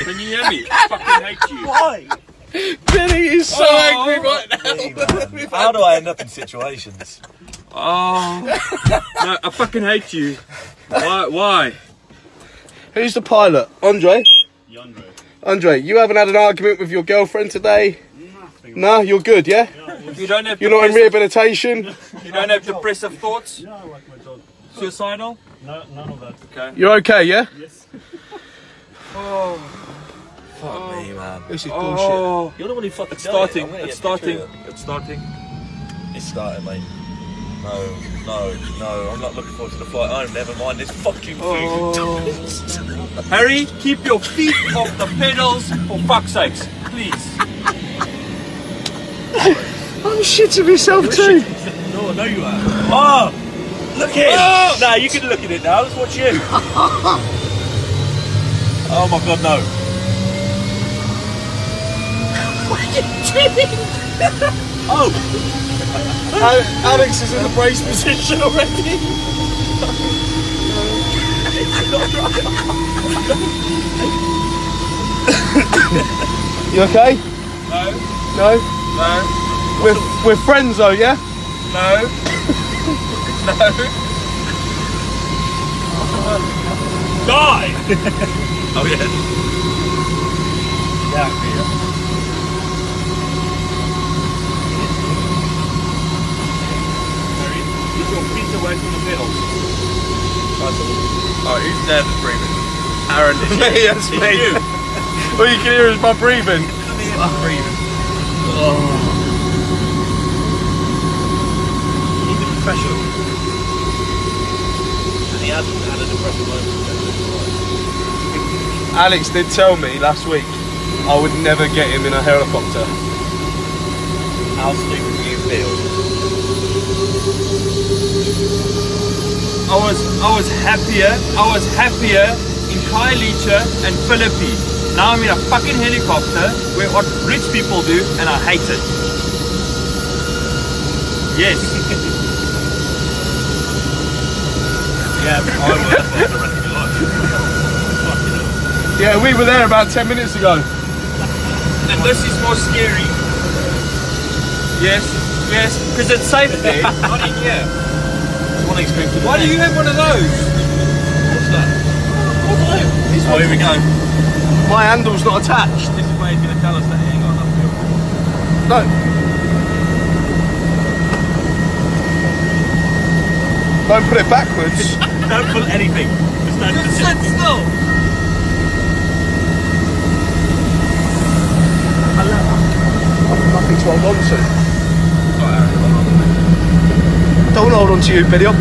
Can you hear me? I fucking hate you. Why? Billy is so angry right now. How do I end up in situations? Oh, no, I fucking hate you. Why? Who's the pilot? Andre? Yandre. Andre, you haven't had an argument with your girlfriend today? Nothing. No, you're good, yeah? You don't have You're not in rehabilitation? You don't have depressive thoughts? Yeah, I like my job. Suicidal? No, none of that. Okay. You're okay, yeah? Yes. Oh. Fuck me, man. This is bullshit. Oh. You're the one who fucking It's starting. done it. It's starting. It's starting. It's starting, mate. No. I'm not looking forward to the flight home. Never mind this fucking thing. Oh. Harry, keep your feet off the pedals for fuck's sakes, please. I'm shitting myself too. No, I know you are. Oh! Look at him! Oh. Nah, you can look at it now. Let's watch you. Oh my god, no. What are you doing? Oh! Alex is in the brace position already. You okay? No. No? No. We're friends though, yeah? No. No. Die! Oh yeah. Yeah, Harry, keep your feet away from the pedals. Oh, who's there that's breathing? Aarron, it's Me, that's me. you. All you can hear is my breathing. I'm breathing. Keep it professional. And he hasn't had a depressive moment. Alex did tell me last week I would never get him in a helicopter. How stupid do you feel? I was happier in Khayelitsha and Philippines. Now I'm in a fucking helicopter where what rich people do and I hate it. Yes. Yeah, I was the rest of your life. Fucking hell. Yeah, we were there about 10 minutes ago. And this is more scary. Yes, because it's safe there, not in here. One expected. Why do you have one of those? What's that? Oh, here we go. My handle's not attached. This is where he's going to tell us that he ain't got enough fuel. No. Don't put it backwards. Don't pull anything. Just don't Just sit still. I've nothing to hold on to. Don't hold on to you, Billy. Oh,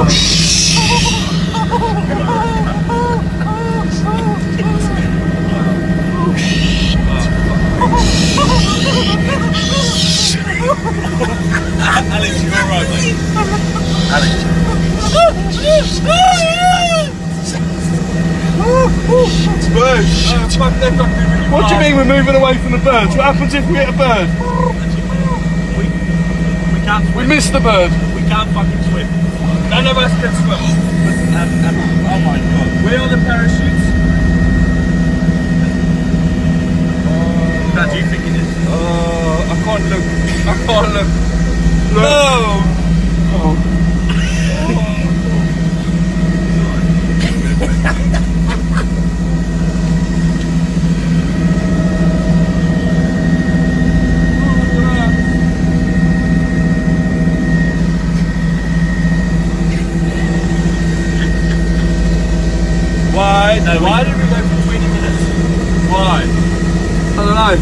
shh. Alex, you're alright, mate. Alex. Birds. What do you mean we're moving away from the birds? What happens if we hit a bird? We can't swim. We missed the bird. We can't fucking swim. None of us can swim. Oh my god. Where are the parachutes? How do you think it is? I can't look. I can't look. No! Oh. Why? No, why did we go for 20 minutes? Why? I don't know.